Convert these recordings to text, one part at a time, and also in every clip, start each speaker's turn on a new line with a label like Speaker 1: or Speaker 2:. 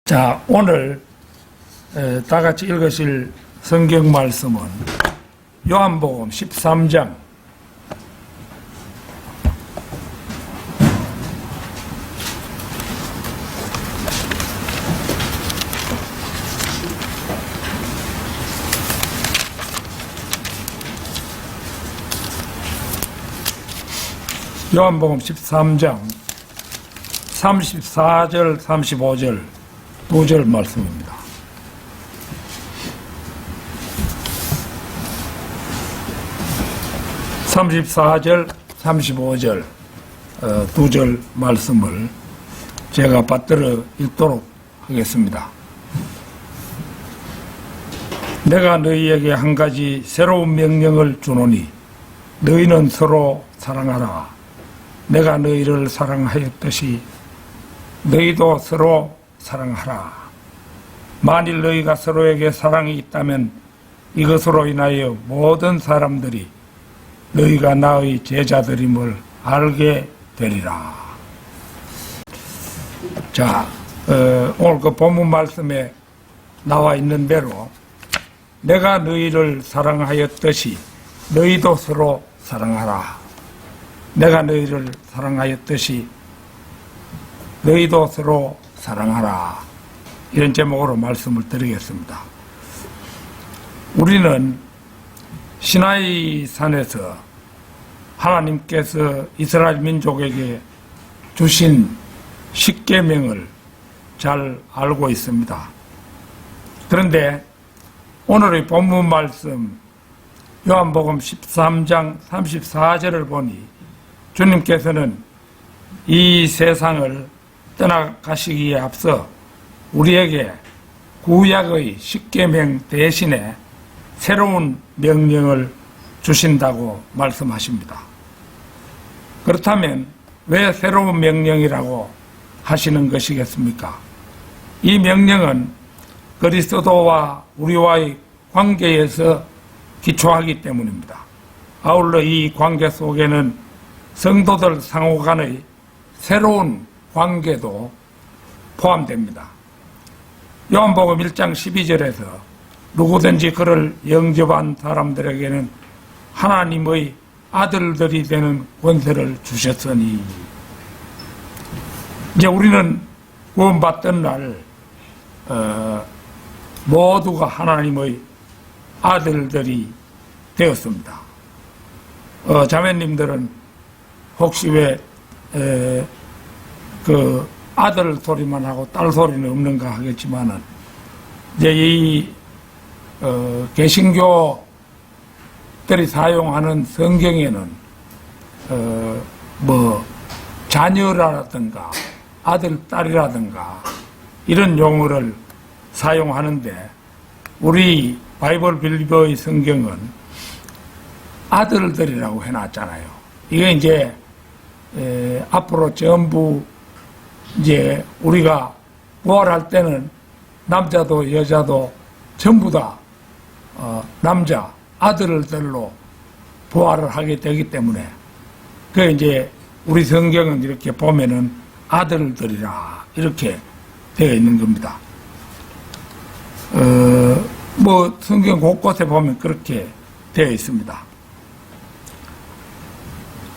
Speaker 1: 자, 오늘 다 같이 읽으실 성경 말씀은 요한복음 13장 요한복음 13장 34절 35절 두 절 말씀입니다. (34절) (35절) 두 절 말씀을 제가 받들어 읽도록 하겠습니다. 내가 너희에게 한 가지 새로운 명령을 주노니 너희는 서로 사랑하라. 내가 너희를 사랑하였듯이 너희도 서로 사랑하라. 만일 너희가 서로에게 사랑이 있다면 이것으로 인하여 모든 사람들이 너희가 나의 제자들임을 알게 되리라. 자, 오늘 그 본문 말씀에 나와 있는 대로 내가 너희를 사랑하였듯이 너희도 서로 사랑하라. 내가 너희를 사랑하였듯이 너희도 서로 사랑하라. 이런 제목으로 말씀을 드리겠습니다. 우리는 시나이 산에서 하나님께서 이스라엘 민족에게 주신 십계명을 잘 알고 있습니다. 그런데 오늘의 본문 말씀 요한복음 13장 34절을 보니 주님께서는 이 세상을 떠나가시기에 앞서 우리에게 구약의 십계명 대신에 새로운 명령을 주신다고 말씀하십니다. 그렇다면 왜 새로운 명령이라고 하시는 것이겠습니까? 이 명령은 그리스도와 우리와의 관계에서 기초하기 때문입니다. 아울러 이 관계 속에는 성도들 상호 간의 새로운 관계도 포함됩니다. 요한복음 1장 12절에서 누구든지 그를 영접한 사람들에게는 하나님의 아들들이 되는 권세를 주셨으니, 이제 우리는 구원받던 날 모두가 하나님의 아들들이 되었습니다. 자매님들은 혹시 왜 그 아들 소리만 하고 딸 소리는 없는가 하겠지만은, 이제 이 개신교들이 사용하는 성경에는 뭐 자녀라든가 아들 딸이라든가 이런 용어를 사용하는데, 우리 바이블 빌리버의 성경은 아들들이라고 해놨잖아요. 이게 이제 앞으로 전부 이제 우리가 부활할 때는 남자도 여자도 전부 다 남자 아들들로 부활을 하게 되기 때문에, 그 이제 우리 성경은 이렇게 보면은 아들들이라 이렇게 되어 있는 겁니다. 뭐 성경 곳곳에 보면 그렇게 되어 있습니다.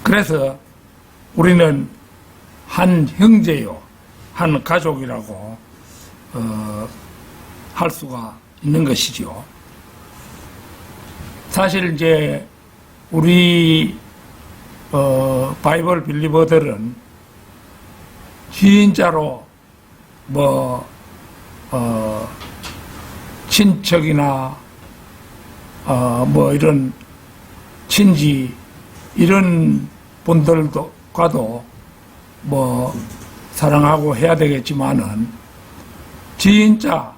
Speaker 1: 그래서 우리는 한 형제요, 한 가족이라고 할 수가 있는 것이죠. 사실 이제 우리 바이블 빌리버들은 진짜로 뭐 친척이나 뭐 이런 친지 이런 분들과도 뭐 사랑하고 해야 되겠지만은, 진짜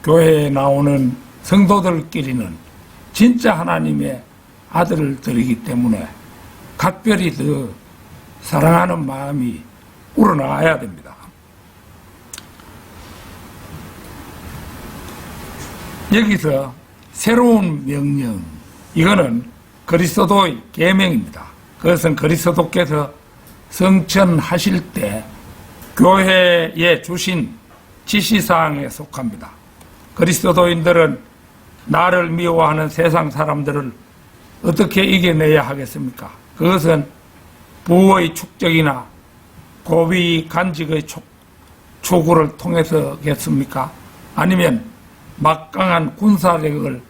Speaker 1: 교회에 나오는 성도들끼리는 진짜 하나님의 아들들이기 때문에 각별히 더 사랑하는 마음이 우러나와야 됩니다. 여기서 새로운 명령, 이거는 그리스도의 계명입니다. 그것은 그리스도께서 성천하실 때 교회에 주신 지시사항에 속합니다. 그리스도인들은 나를 미워하는 세상 사람들을 어떻게 이겨내야 하겠습니까? 그것은 부의 축적이나 고위 간직의 초구를 통해서겠습니까? 아니면 막강한 군사력을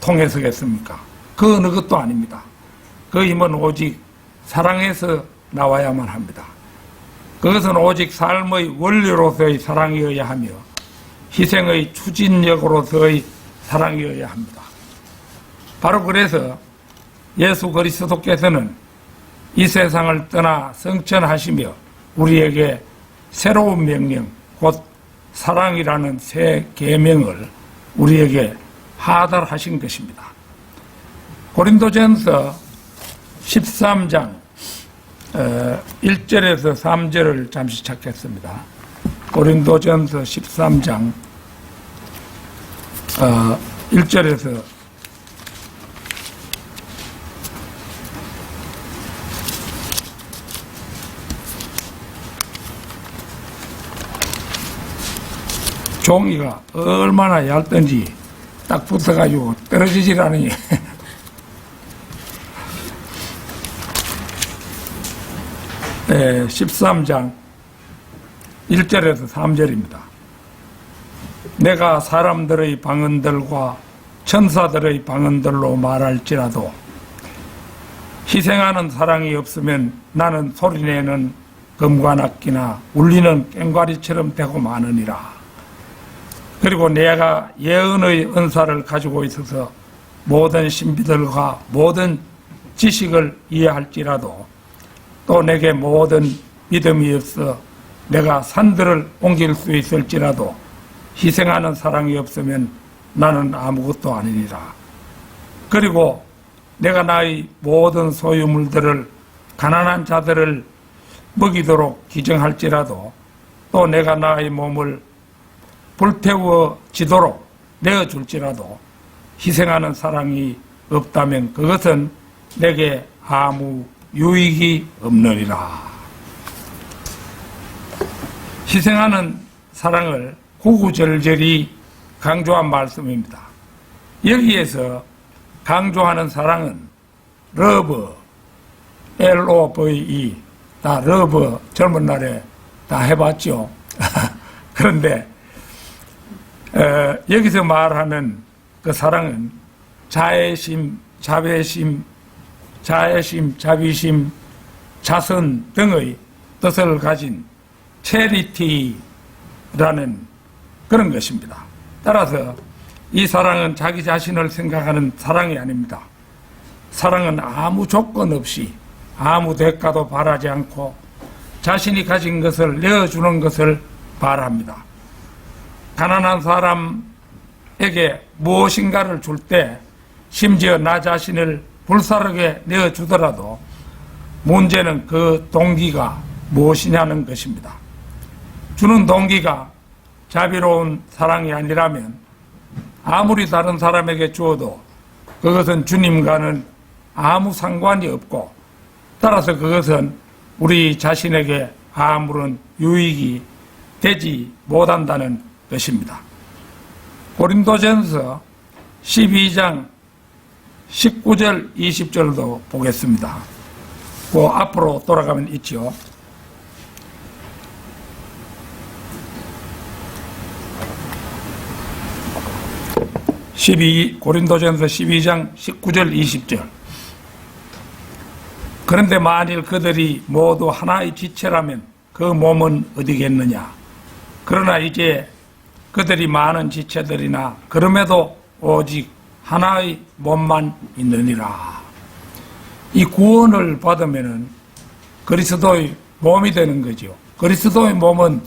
Speaker 1: 통해서겠습니까? 그 어느 것도 아닙니다. 그 힘은 오직 사랑에서 나와야만 합니다. 그것은 오직 삶의 원리로서의 사랑이어야 하며 희생의 추진력으로서의 사랑이어야 합니다. 바로 그래서 예수 그리스도께서는 이 세상을 떠나 승천하시며 우리에게 새로운 명령, 곧 사랑이라는 새 계명을 우리에게 하달하신 것입니다. 고린도전서 13장 1절에서 3절을 잠시 찾겠습니다. 고린도전서 13장 1절에서 종이가 얼마나 얇던지 딱 붙어가지고 떨어지질 않으니 13장 1절에서 3절입니다. 내가 사람들의 방언들과 천사들의 방언들로 말할지라도 희생하는 사랑이 없으면 나는 소리내는 금관악기나 울리는 꽹과리처럼 되고 마느니라. 그리고 내가 예언의 은사를 가지고 있어서 모든 신비들과 모든 지식을 이해할지라도 또 내게 모든 믿음이 없어 내가 산들을 옮길 수 있을지라도 희생하는 사랑이 없으면 나는 아무것도 아니니라. 그리고 내가 나의 모든 소유물들을 가난한 자들을 먹이도록 기증할지라도 또 내가 나의 몸을 불태워지도록 내어줄지라도 희생하는 사랑이 없다면 그것은 내게 아무 유익이 없느니라. 희생하는 사랑을 구구절절히 강조한 말씀입니다. 여기에서 강조하는 사랑은 러브, LOVE, 다 러브 젊은 날에 다 해봤죠. 그런데 여기서 말하는 그 사랑은 자애심, 자배심, 자비심, 자선 등의 뜻을 가진 체리티라는 그런 것입니다. 따라서 이 사랑은 자기 자신을 생각하는 사랑이 아닙니다. 사랑은 아무 조건 없이 아무 대가도 바라지 않고 자신이 가진 것을 내어주는 것을 바랍니다. 가난한 사람에게 무엇인가를 줄 때 심지어 나 자신을 불사르게 내어주더라도 문제는 그 동기가 무엇이냐는 것입니다. 주는 동기가 자비로운 사랑이 아니라면 아무리 다른 사람에게 주어도 그것은 주님과는 아무 상관이 없고 따라서 그것은 우리 자신에게 아무런 유익이 되지 못한다는 것입니다. 고린도전서 12장 19절 20절도 보겠습니다. 그 앞으로 돌아가면 있죠. 고린도전서 12장 19절 20절. 그런데 만일 그들이 모두 하나의 지체라면 그 몸은 어디겠느냐. 그러나 이제 그들이 많은 지체들이나 그럼에도 오직 하나의 몸만 있느니라. 이 구원을 받으면은 그리스도의 몸이 되는 거죠. 그리스도의 몸은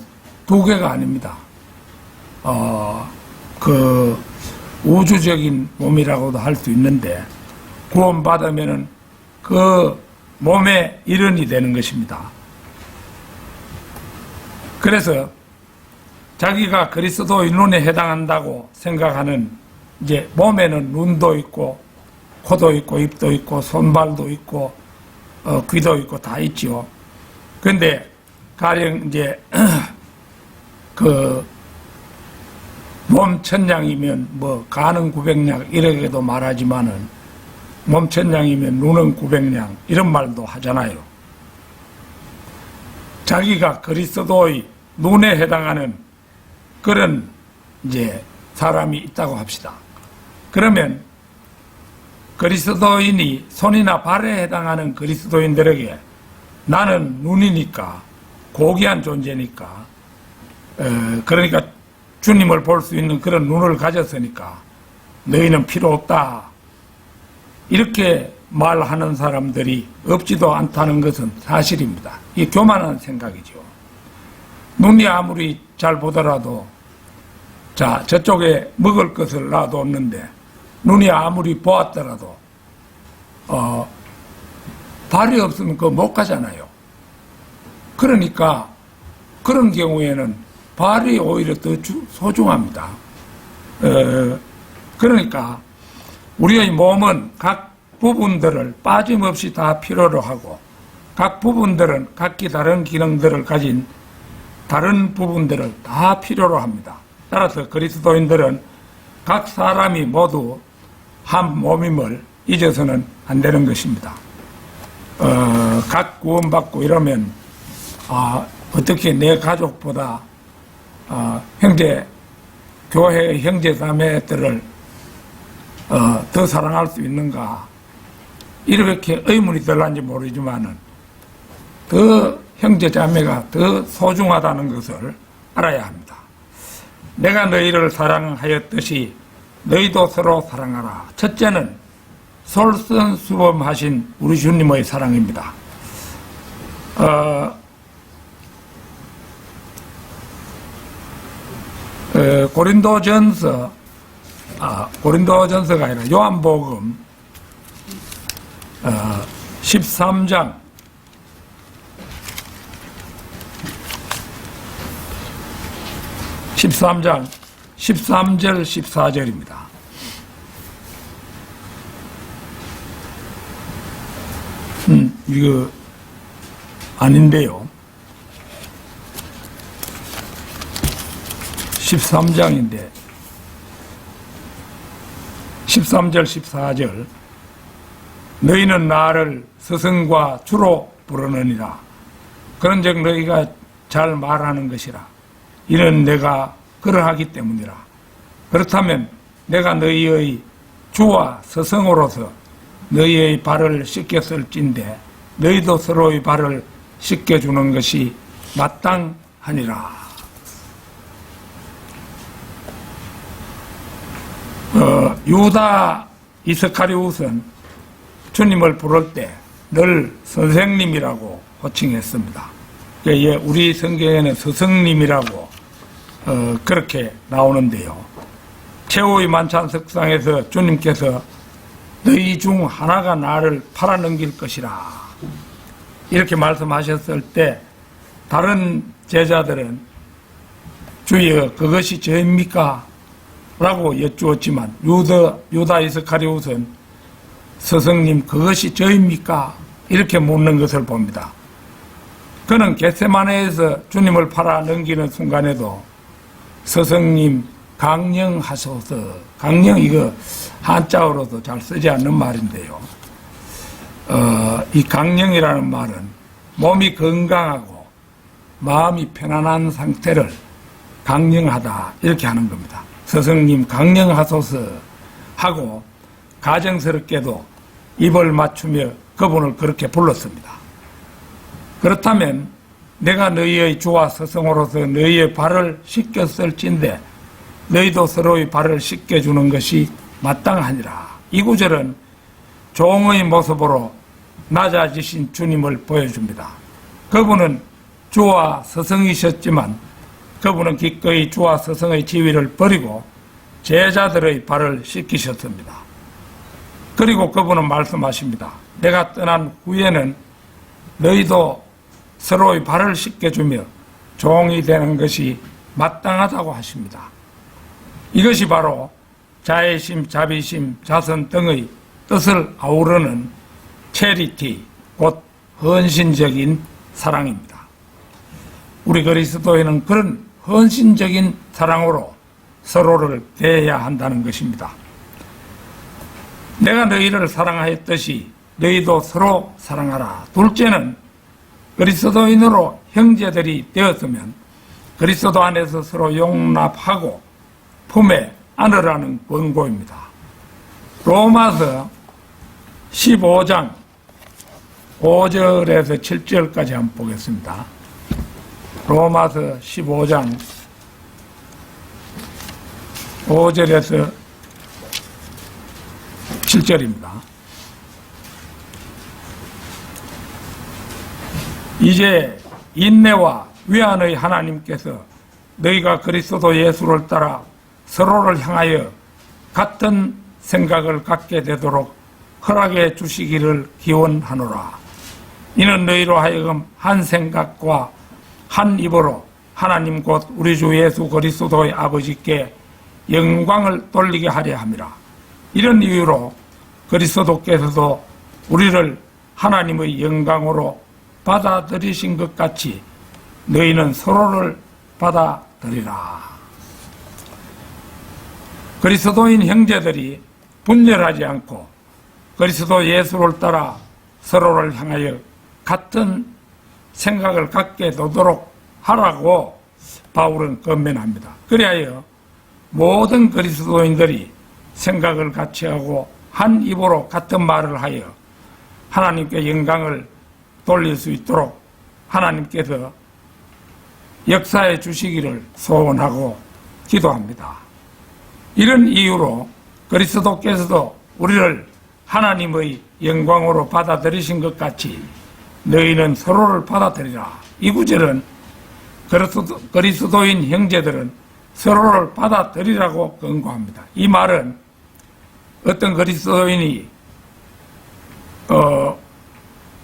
Speaker 1: 두 개가 아닙니다. 우주적인 몸이라고도 할 수 있는데 구원받으면은 그 몸의 일원이 되는 것입니다. 그래서 자기가 그리스도의 눈에 해당한다고 생각하는 이제 몸에는 눈도 있고 코도 있고 입도 있고 손발도 있고 귀도 있고 다 있죠. 그런데 가령 이제 그 몸 천냥이면 뭐 간은 900냥 이렇게도 말하지만은 몸 천냥이면 눈은 900냥 이런 말도 하잖아요. 자기가 그리스도의 눈에 해당하는 그런 이제 사람이 있다고 합시다. 그러면 그리스도인이 손이나 발에 해당하는 그리스도인들에게 나는 눈이니까 고귀한 존재니까 그러니까 주님을 볼 수 있는 그런 눈을 가졌으니까 너희는 필요 없다 이렇게 말하는 사람들이 없지도 않다는 것은 사실입니다. 이 교만한 생각이죠. 눈이 아무리 잘 보더라도 자 저쪽에 먹을 것을 놔뒀는데 눈이 아무리 보았더라도 발이 없으면 그거 못 가잖아요. 그러니까 그런 경우에는 발이 오히려 더 소중합니다. 그러니까 우리의 몸은 각 부분들을 빠짐없이 다 필요로 하고 각 부분들은 각기 다른 기능들을 가진 다른 부분들을 다 필요로 합니다. 따라서 그리스도인들은 각 사람이 모두 한 몸임을 잊어서는 안 되는 것입니다. 각 구원받고 이러면 어떻게 내 가족보다 교회의 형제 자매들을 더 사랑할 수 있는가 이렇게 의문이 들는지 모르지만은 더 형제 자매가 더 소중하다는 것을 알아야 합니다. 내가 너희를 사랑하였듯이 너희도 서로 사랑하라. 첫째는 솔선수범하신 우리 주님의 사랑입니다. 고린도전서가 아니라 요한복음 13장 13절 14절입니다. 이거 아닌데요. 13장인데 13절 14절 너희는 나를 스승과 주로 부르느니라. 그런즉 너희가 잘 말하는 것이라. 이는 내가 그러하기 때문이라. 그렇다면 내가 너희의 주와 스승으로서 너희의 발을 씻겼을진데 너희도 서로의 발을 씻겨주는 것이 마땅하니라. 유다 이스카리옷은 주님을 부를 때 늘 선생님이라고 호칭했습니다. 우리 성경에는 스승님이라고 그렇게 나오는데요. 최후의 만찬석상에서 주님께서 너희 중 하나가 나를 팔아넘길 것이라 이렇게 말씀하셨을 때 다른 제자들은 주여 그것이 저입니까? 라고 여쭈었지만 유다 이스카리옷은 스승님 그것이 저입니까? 이렇게 묻는 것을 봅니다. 그는 겟세마네에서 주님을 팔아넘기는 순간에도 스승님 강령하소서, 강령 이거 한자어로도 잘 쓰지 않는 말인데요. 이 강령이라는 말은 몸이 건강하고 마음이 편안한 상태를 강령하다 이렇게 하는 겁니다. 스승님 강령하소서 하고 가정스럽게도 입을 맞추며 그분을 그렇게 불렀습니다. 그렇다면 내가 너희의 주와 스승으로서 너희의 발을 씻겼을진데 너희도 서로의 발을 씻겨주는 것이 마땅하니라. 이 구절은 종의 모습으로 낮아지신 주님을 보여줍니다. 그분은 주와 스승이셨지만 그분은 기꺼이 주와 스승의 지위를 버리고 제자들의 발을 씻기셨습니다. 그리고 그분은 말씀하십니다. 내가 떠난 후에는 너희도 서로의 발을 씻겨주며 종이 되는 것이 마땅하다고 하십니다. 이것이 바로 자애심, 자비심, 자선 등의 뜻을 아우르는 체리티, 곧 헌신적인 사랑입니다. 우리 그리스도인은 그런 헌신적인 사랑으로 서로를 대해야 한다는 것입니다. 내가 너희를 사랑하였듯이 너희도 서로 사랑하라. 둘째는 그리스도인으로 형제들이 되었으면 그리스도 안에서 서로 용납하고 품에 안으라는 권고입니다. 로마서 15장 5절에서 7절까지 한번 보겠습니다. 로마서 15장 5절에서 7절입니다. 이제 인내와 위안의 하나님께서 너희가 그리스도 예수를 따라 서로를 향하여 같은 생각을 갖게 되도록 허락해 주시기를 기원하노라. 이는 너희로 하여금 한 생각과 한 입으로 하나님 곧 우리 주 예수 그리스도의 아버지께 영광을 돌리게 하려 함이라. 이런 이유로 그리스도께서도 우리를 하나님의 영광으로 받아들이신 것 같이 너희는 서로를 받아들이라. 그리스도인 형제들이 분열하지 않고 그리스도 예수를 따라 서로를 향하여 같은 생각을 갖게 되도록 하라고 바울은 권면합니다. 그리하여 모든 그리스도인들이 생각을 같이 하고 한 입으로 같은 말을 하여 하나님께 영광을 돌릴 수 있도록 하나님께서 역사해 주시기를 소원하고 기도합니다. 이런 이유로 그리스도께서도 우리를 하나님의 영광으로 받아들이신 것 같이 너희는 서로를 받아들이라. 이 구절은 그리스도인 형제들은 서로를 받아들이라고 권고합니다. 이 말은 어떤 그리스도인이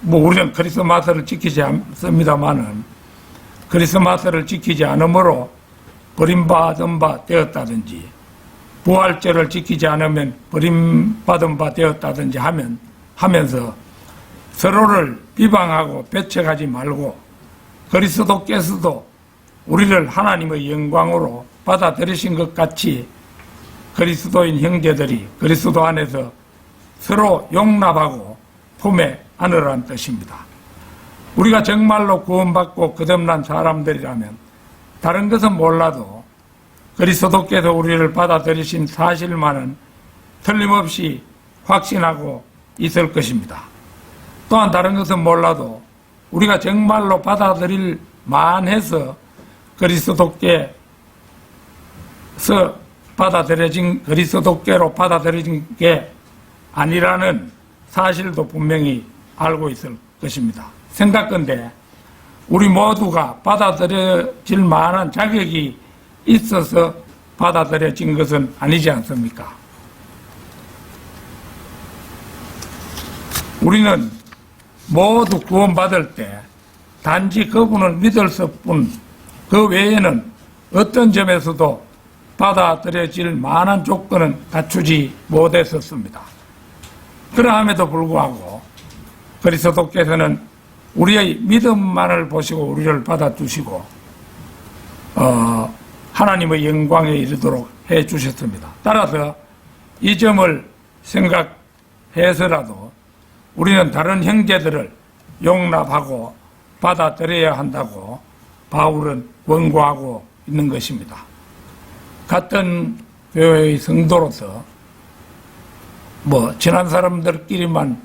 Speaker 1: 우리는 크리스마스를 지키지 않습니다만은 크리스마스를 지키지 않으므로 버림받은 바 되었다든지 부활절을 지키지 않으면 버림받은 바 되었다든지 하면서 서로를 비방하고 배척하지 말고 그리스도께서도 우리를 하나님의 영광으로 받아들이신 것 같이 그리스도인 형제들이 그리스도 안에서 서로 용납하고 품에 안으라는 뜻입니다. 우리가 정말로 구원받고 거듭난 사람들이라면 다른 것은 몰라도 그리스도께서 우리를 받아들이신 사실만은 틀림없이 확신하고 있을 것입니다. 또한 다른 것은 몰라도 우리가 정말로 받아들일 만해서 그리스도께로 받아들여진 게 아니라는 사실도 분명히 알고 있을 것입니다. 생각건대 우리 모두가 받아들여질 만한 자격이 있어서 받아들여진 것은 아니지 않습니까? 우리는 모두 구원받을 때 단지 그분을 믿을 뿐 그 외에는 어떤 점에서도 받아들여질 만한 조건은 갖추지 못했었습니다. 그러함에도 불구하고 그리스도께서는 우리의 믿음만을 보시고 우리를 받아주시고 하나님의 영광에 이르도록 해주셨습니다. 따라서 이 점을 생각해서라도 우리는 다른 형제들을 용납하고 받아들여야 한다고 바울은 권고하고 있는 것입니다. 같은 교회의 성도로서 친한 사람들끼리만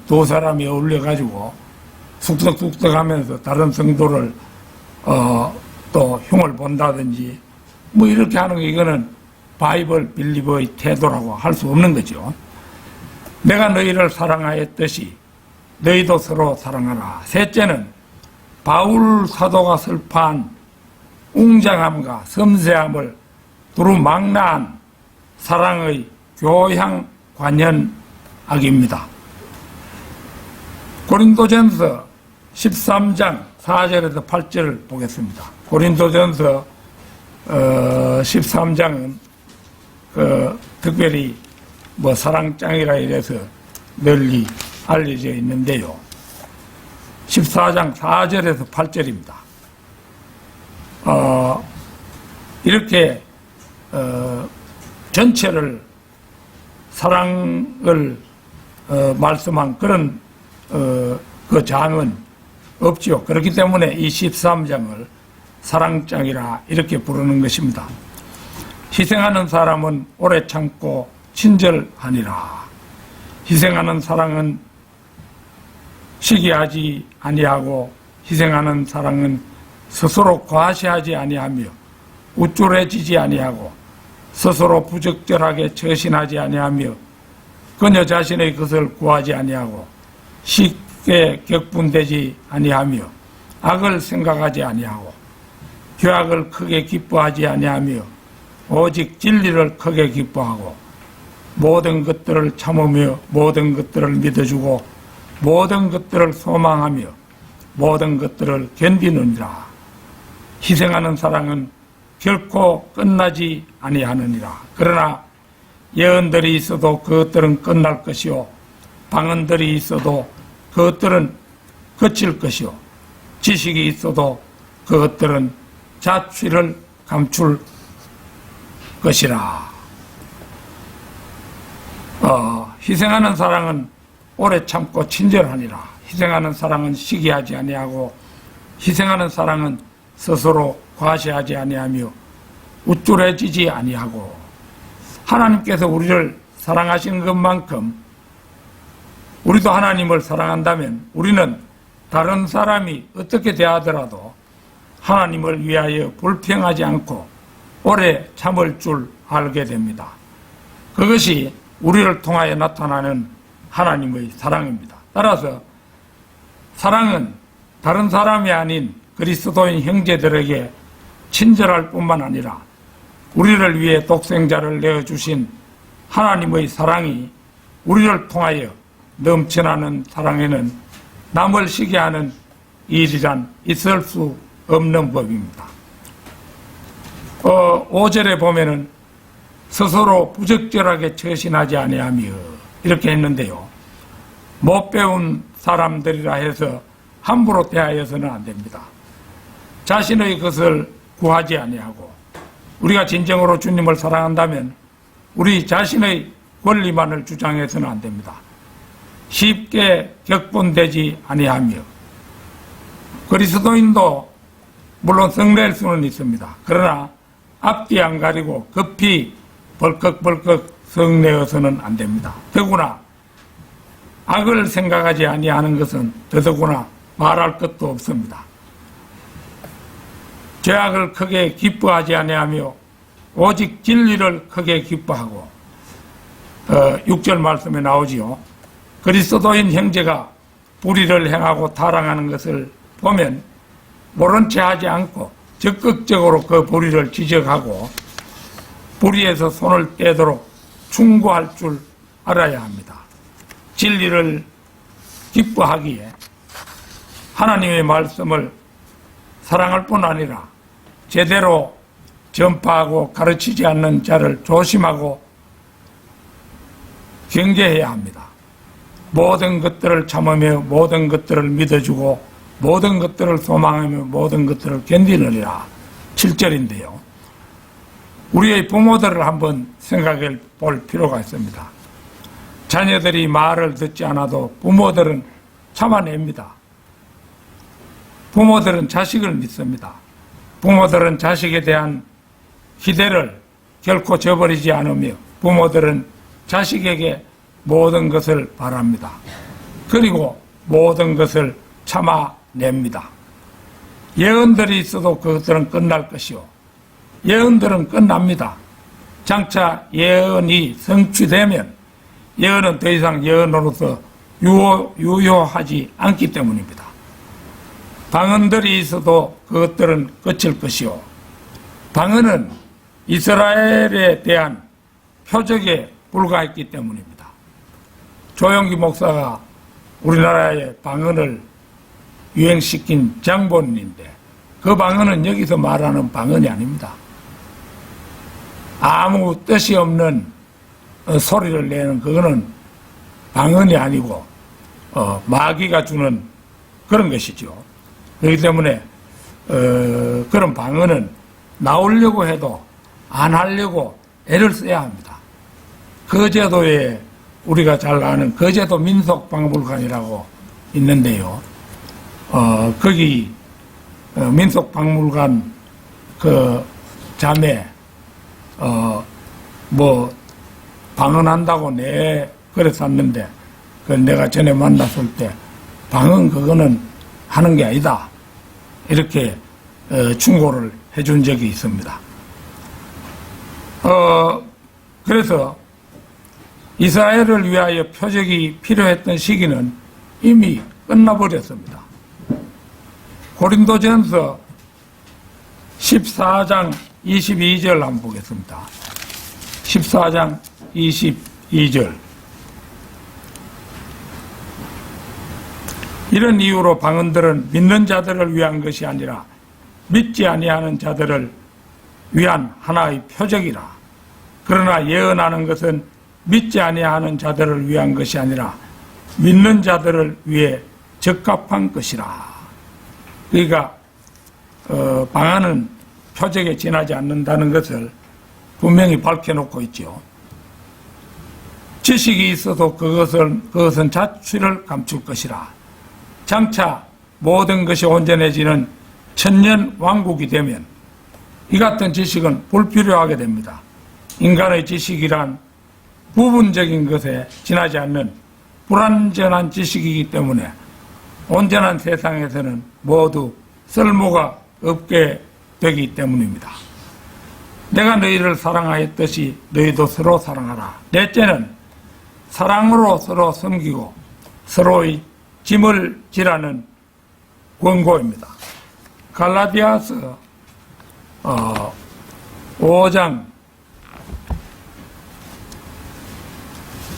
Speaker 1: 두 사람이 어울려가지고 쑥덕쑥덕 하면서 다른 성도를 또 흉을 본다든지 이렇게 하는 거 이거는 바이블 빌리버의 태도라고 할 수 없는 거죠. 내가 너희를 사랑하였듯이 너희도 서로 사랑하라. 셋째는 바울 사도가 설파한 웅장함과 섬세함을 두루망라한 사랑의 교양 관현악입니다. 고린도전서 13장 4절에서 8절을 보겠습니다. 고린도전서 13장은 특별히 사랑장이라 이래서 널리 알려져 있는데요. 14장 4절에서 8절입니다. 이렇게 전체를 사랑을 말씀한 그런 그 장은 없지요. 그렇기 때문에 이 13장을 사랑장이라 이렇게 부르는 것입니다. 희생하는 사람은 오래 참고 친절하니라. 희생하는 사랑은 시기하지 아니하고 희생하는 사랑은 스스로 과시하지 아니하며 우쭐해지지 아니하고 스스로 부적절하게 처신하지 아니하며 그녀 자신의 것을 구하지 아니하고 쉽게 격분되지 아니하며 악을 생각하지 아니하고 죄악을 크게 기뻐하지 아니하며 오직 진리를 크게 기뻐하고 모든 것들을 참으며 모든 것들을 믿어주고 모든 것들을 소망하며 모든 것들을 견디느니라. 희생하는 사랑은 결코 끝나지 아니하느니라. 그러나 예언들이 있어도 그것들은 끝날 것이요 방언들이 있어도 그것들은 그칠 것이요 지식이 있어도 그것들은 자취를 감출 것이라. 희생하는 사랑은 오래 참고 친절하니라. 희생하는 사랑은 시기하지 아니하고 희생하는 사랑은 스스로 과시하지 아니하며 우쭐해지지 아니하고 하나님께서 우리를 사랑하시는 것만큼 우리도 하나님을 사랑한다면 우리는 다른 사람이 어떻게 대하더라도 하나님을 위하여 불평하지 않고 오래 참을 줄 알게 됩니다. 그것이 우리를 통하여 나타나는 하나님의 사랑입니다. 따라서 사랑은 다른 사람이 아닌 그리스도인 형제들에게 친절할 뿐만 아니라 우리를 위해 독생자를 내어주신 하나님의 사랑이 우리를 통하여 넘쳐나는 사랑에는 남을 시기하는 일이란 있을 수 없는 법입니다. 5절에 보면은 스스로 부적절하게 처신하지 아니하며 이렇게 했는데요. 못 배운 사람들이라 해서 함부로 대하여서는 안 됩니다. 자신의 것을 구하지 아니하고 우리가 진정으로 주님을 사랑한다면 우리 자신의 권리만을 주장해서는 안 됩니다. 쉽게 격분되지 아니하며 그리스도인도 물론 성낼 수는 있습니다. 그러나 앞뒤 안 가리고 급히 벌컥벌컥 성내어서는 안 됩니다. 더구나 악을 생각하지 아니하는 것은 더더구나 말할 것도 없습니다. 죄악을 크게 기뻐하지 아니하며 오직 진리를 크게 기뻐하고 6절 말씀에 나오지요. 그리스도인 형제가 불의를 행하고 타락하는 것을 보면 모른 채 하지 않고 적극적으로 그 불의를 지적하고 불의에서 손을 떼도록 충고할 줄 알아야 합니다. 진리를 기뻐하기에 하나님의 말씀을 사랑할 뿐 아니라 제대로 전파하고 가르치지 않는 자를 조심하고 경계해야 합니다. 모든 것들을 참으며 모든 것들을 믿어주고 모든 것들을 소망하며 모든 것들을 견디느니라. 7절인데요. 우리의 부모들을 한번 생각해 볼 필요가 있습니다. 자녀들이 말을 듣지 않아도 부모들은 참아냅니다. 부모들은 자식을 믿습니다. 부모들은 자식에 대한 기대를 결코 저버리지 않으며 부모들은 자식에게 모든 것을 바랍니다. 그리고 모든 것을 참아냅니다. 예언들이 있어도 그것들은 끝날 것이요. 예언들은 끝납니다. 장차 예언이 성취되면 예언은 더 이상 예언으로서 유효하지 않기 때문입니다. 방언들이 있어도 그것들은 끝일 것이요. 방언은 이스라엘에 대한 표적에 불과했기 때문입니다. 조영기 목사가 우리나라의 방언을 유행시킨 장본인인데 그 방언은 여기서 말하는 방언이 아닙니다. 아무 뜻이 없는 소리를 내는 그거는 방언이 아니고 마귀가 주는 그런 것이죠. 그렇기 때문에 그런 방언은 나오려고 해도 안 하려고 애를 써야 합니다. 거제도에 우리가 잘 아는 거제도 민속박물관이라고 있는데요. 거기 민속박물관 그 자매 뭐 방언한다고 그래서 샀는데 그 내가 전에 만났을 때 방언 그거는 하는 게 아니다 이렇게 충고를 해준 적이 있습니다. 그래서 이스라엘을 위하여 표적이 필요했던 시기는 이미 끝나버렸습니다. 고린도전서 14장 22절 한번 보겠습니다. 14장 22절. 이런 이유로 방언들은 믿는 자들을 위한 것이 아니라 믿지 아니하는 자들을 위한 하나의 표적이라. 그러나 예언하는 것은 믿지 아니하는 자들을 위한 것이 아니라 믿는 자들을 위해 적합한 것이라. 그러니까 방언은 표적에 지나지 않는다는 것을 분명히 밝혀놓고 있죠. 지식이 있어도 그것은 자취를 감출 것이라. 장차 모든 것이 온전해지는 천년 왕국이 되면 이 같은 지식은 불필요하게 됩니다. 인간의 지식이란 부분적인 것에 지나지 않는 불완전한 지식이기 때문에 온전한 세상에서는 모두 쓸모가 없게 되기 때문입니다. 내가 너희를 사랑하였듯이 너희도 서로 사랑하라. 넷째는 사랑으로 서로 섬기고 서로의 짐을 지라는 권고입니다. 갈라디아서 5장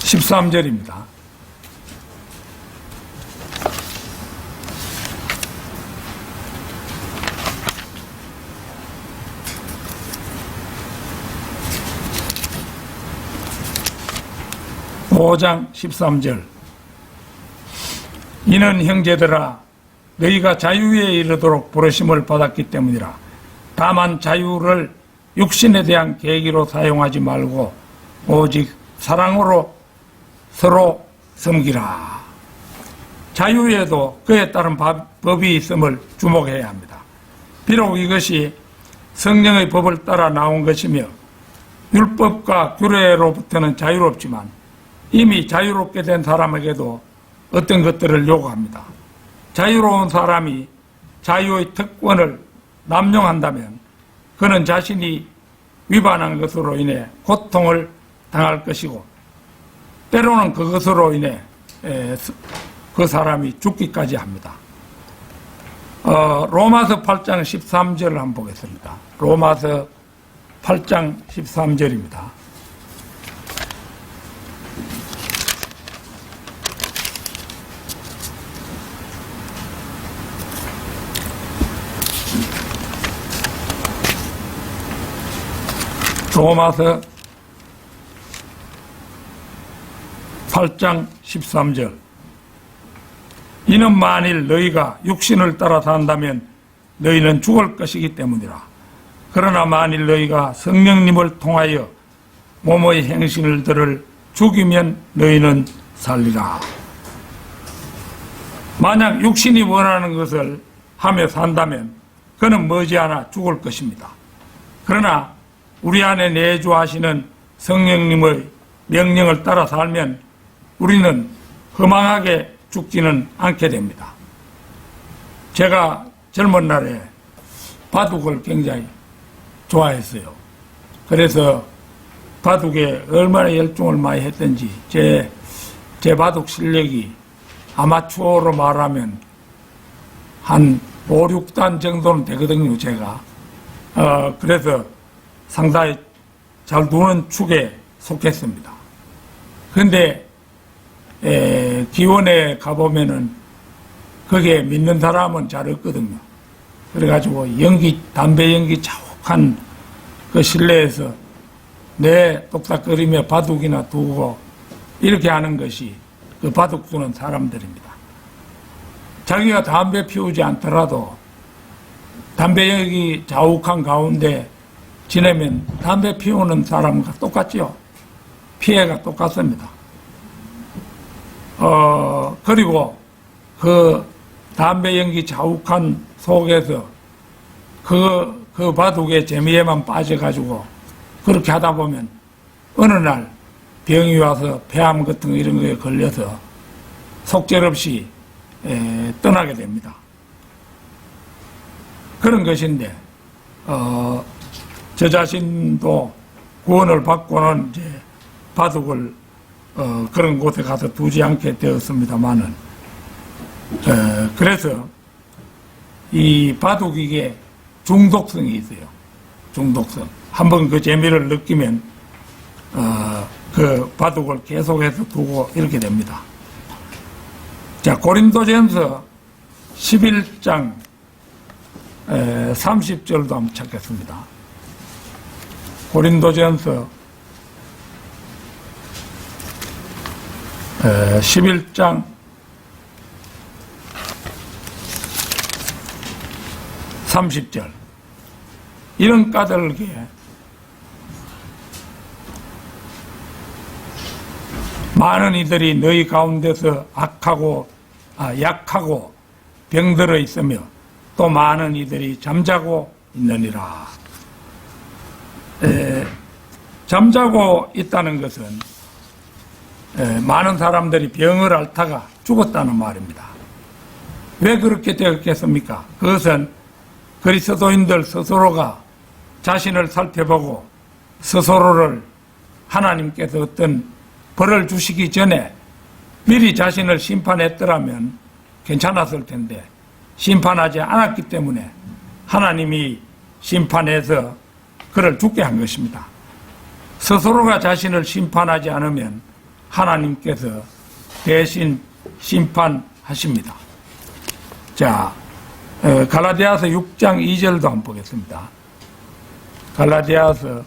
Speaker 1: 13절입니다. (5장 13절) 이는 형제들아 너희가 자유에 이르도록 부르심을 받았기 때문이라. 다만 자유를 육신에 대한 계기로 사용하지 말고 오직 사랑으로 서로 섬기라. 자유에도 그에 따른 법이 있음을 주목해야 합니다. 비록 이것이 성령의 법을 따라 나온 것이며 율법과 규례로부터는 자유롭지만 이미 자유롭게 된 사람에게도 어떤 것들을 요구합니다. 자유로운 사람이 자유의 특권을 남용한다면 그는 자신이 위반한 것으로 인해 고통을 당할 것이고 때로는 그것으로 인해 그 사람이 죽기까지 합니다. 로마서 8장 13절을 한번 보겠습니다. 로마서 8장 13절입니다. 로마서 8장 13절. 이는 만일 너희가 육신을 따라 산다면 너희는 죽을 것이기 때문이라. 그러나 만일 너희가 성령님을 통하여 몸의 행실들을 죽이면 너희는 살리라. 만약 육신이 원하는 것을 하며 산다면 그는 머지않아 죽을 것입니다. 그러나 우리 안에 내주하시는 성령님의 명령을 따라 살면 우리는 허망하게 죽지는 않게 됩니다. 제가 젊은 날에 바둑을 굉장히 좋아했어요. 그래서 바둑에 얼마나 열중을 많이 했던지 제 바둑 실력이 아마추어로 말하면 한 5, 6단 정도는 되거든요, 제가. 그래서 상당히 잘 노는 축에 속했습니다. 그런데 기원에 가보면은 거기에 믿는 사람은 잘 없거든요. 그래가지고 담배 연기 자욱한 그 실내에서 내 똑딱거리며 바둑이나 두고 이렇게 하는 것이 그 바둑 두는 사람들입니다. 자기가 담배 피우지 않더라도 담배역이 자욱한 가운데 지내면 담배 피우는 사람과 똑같죠. 피해가 똑같습니다. 그리고 그 담배 연기 자욱한 속에서 그 바둑의 재미에만 빠져가지고 그렇게 하다 보면 어느 날 병이 와서 폐암 같은 거 이런 거에 걸려서 속절없이 떠나게 됩니다. 그런 것인데 저 자신도 구원을 받고는 이제 바둑을 그런 곳에 가서 두지 않게 되었습니다만은 그래서 이 바둑 이게 중독성이 있어요. 중독성. 한번 그 재미를 느끼면 그 바둑을 계속해서 두고 이렇게 됩니다. 자, 고린도전서 11장 30절도 한번 찾겠습니다. 고린도전서 11장 30절. 이런 까닭에 많은 이들이 너희 가운데서 약하고 병들어 있으며 또 많은 이들이 잠자고 있느니라. 잠자고 있다는 것은 많은 사람들이 병을 앓다가 죽었다는 말입니다. 왜 그렇게 되었겠습니까? 그것은 그리스도인들 스스로가 자신을 살펴보고 스스로를 하나님께서 어떤 벌을 주시기 전에 미리 자신을 심판했더라면 괜찮았을 텐데 심판하지 않았기 때문에 하나님이 심판해서 그를 죽게 한 것입니다. 스스로가 자신을 심판하지 않으면 하나님께서 대신 심판하십니다. 자, 갈라디아서 6장 2절도 한번 보겠습니다. 갈라디아서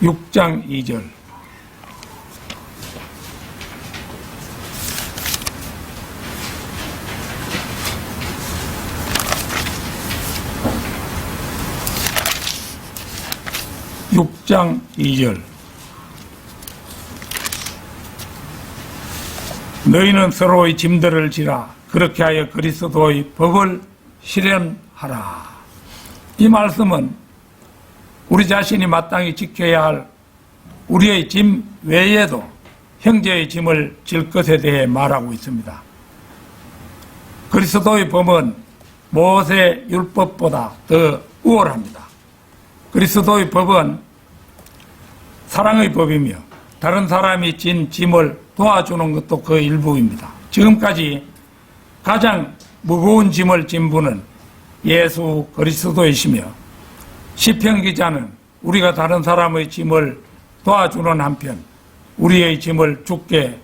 Speaker 1: 6장 2절. (6장 2절) 너희는 서로의 짐들을 지라 그렇게 하여 그리스도의 법을 실현하라. 이 말씀은 우리 자신이 마땅히 지켜야 할 우리의 짐 외에도 형제의 짐을 질 것에 대해 말하고 있습니다. 그리스도의 법은 모세 율법보다 더 우월합니다. 그리스도의 법은 사랑의 법이며 다른 사람이 진 짐을 도와주는 것도 그 일부입니다. 지금까지 가장 무거운 짐을 진 분은 예수 그리스도이시며 시편 기자는 우리가 다른 사람의 짐을 도와주는 한편 우리의 짐을 주께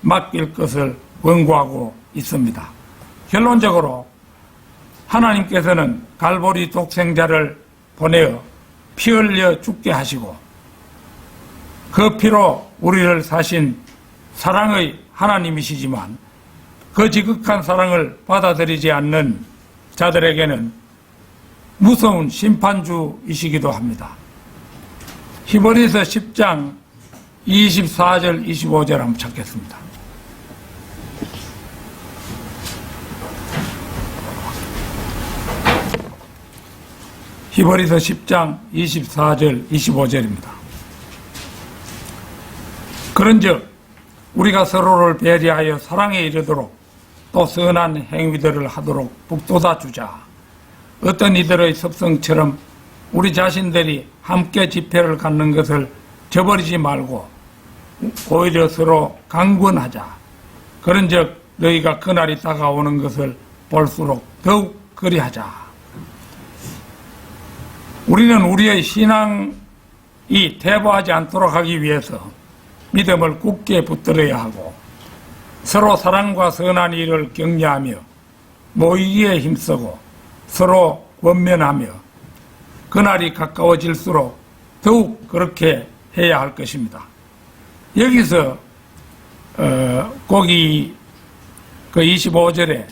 Speaker 1: 맡길 것을 권고하고 있습니다. 결론적으로 하나님께서는 갈보리 독생자를 보내어 피 흘려 죽게 하시고 그 피로 우리를 사신 사랑의 하나님이시지만 그 지극한 사랑을 받아들이지 않는 자들에게는 무서운 심판주이시기도 합니다. 히브리서 10장 24절 25절 한번 찾겠습니다. 히브리서 10장 24절 25절입니다. 그런즉 우리가 서로를 배려하여 사랑에 이르도록 또 선한 행위들을 하도록 북돋아 주자. 어떤 이들의 습성처럼 우리 자신들이 함께 집회를 갖는 것을 저버리지 말고 오히려 서로 강권하자. 그런즉 너희가 그날이 다가오는 것을 볼수록 더욱 그리하자. 우리는 우리의 신앙이 퇴보하지 않도록 하기 위해서 믿음을 굳게 붙들어야 하고 서로 사랑과 선한 일을 격려하며 모이기에 힘쓰고 서로 권면하며 그날이 가까워질수록 더욱 그렇게 해야 할 것입니다. 여기서 거기 그 25절에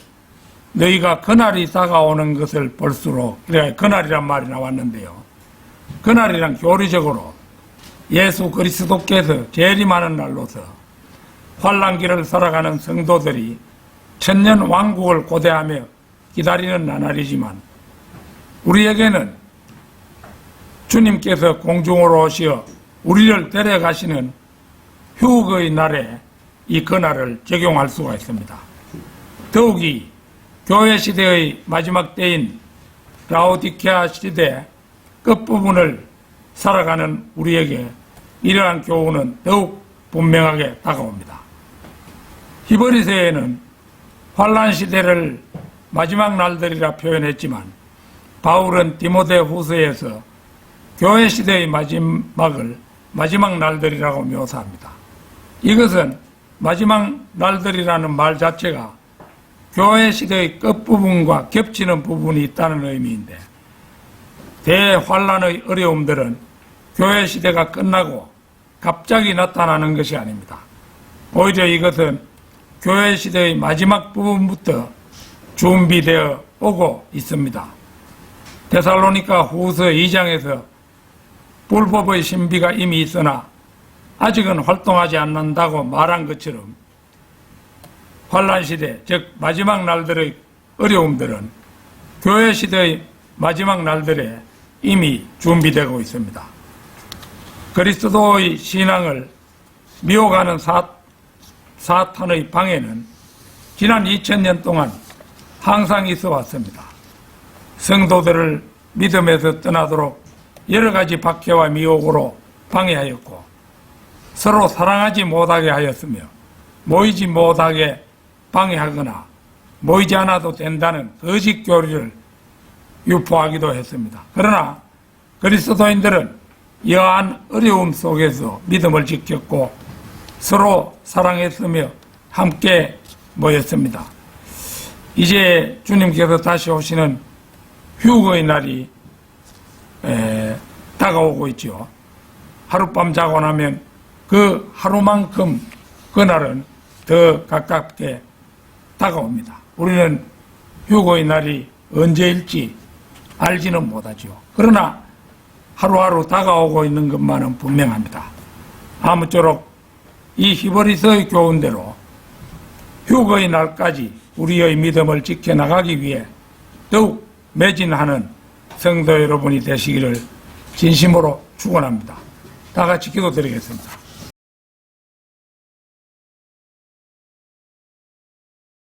Speaker 1: 너희가 그날이 다가오는 것을 볼수록, 그래 그날이란 말이 나왔는데요. 그날이란 교리적으로 예수 그리스도께서 재림하는 날로서 환난기를 살아가는 성도들이 천년 왕국을 고대하며 기다리는 나날이지만, 우리에게는 주님께서 공중으로 오시어 우리를 데려가시는 휴거의 날에 이 그날을 적용할 수가 있습니다. 더욱이 교회 시대의 마지막 때인 라오디케아 시대 끝부분을 살아가는 우리에게 이러한 교훈은 더욱 분명하게 다가옵니다. 히브리서에는 환난 시대를 마지막 날들이라 표현했지만, 바울은 디모데 후서에서 교회 시대의 마지막을 마지막 날들이라고 묘사합니다. 이것은 마지막 날들이라는 말 자체가 교회 시대의 끝부분과 겹치는 부분이 있다는 의미인데, 대환란의 어려움들은 교회 시대가 끝나고 갑자기 나타나는 것이 아닙니다. 오히려 이것은 교회 시대의 마지막 부분부터 준비되어 오고 있습니다. 데살로니가 후서 2장에서 불법의 신비가 이미 있으나 아직은 활동하지 않는다고 말한 것처럼, 환란 시대, 즉 마지막 날들의 어려움들은 교회 시대의 마지막 날들에 이미 준비되고 있습니다. 그리스도의 신앙을 미혹하는 사탄의 방해는 지난 2000년 동안 항상 있어 왔습니다. 성도들을 믿음에서 떠나도록 여러 가지 박해와 미혹으로 방해하였고, 서로 사랑하지 못하게 하였으며, 모이지 못하게 방해하거나 모이지 않아도 된다는 거짓 교리를 유포하기도 했습니다. 그러나 그리스도인들은 여한 어려움 속에서 믿음을 지켰고 서로 사랑했으며 함께 모였습니다. 이제 주님께서 다시 오시는 휴거의 날이 다가오고 있죠. 하룻밤 자고 나면 그 하루만큼 그날은 더 가깝게 다가옵니다. 우리는 휴거의 날이 언제일지 알지는 못하죠. 그러나 하루하루 다가오고 있는 것만은 분명합니다. 아무쪼록 이 히브리서의 교훈대로 휴거의 날까지 우리의 믿음을 지켜나가기 위해 더욱 매진하는 성도 여러분이 되시기를 진심으로 축원합니다. 다 같이 기도드리겠습니다.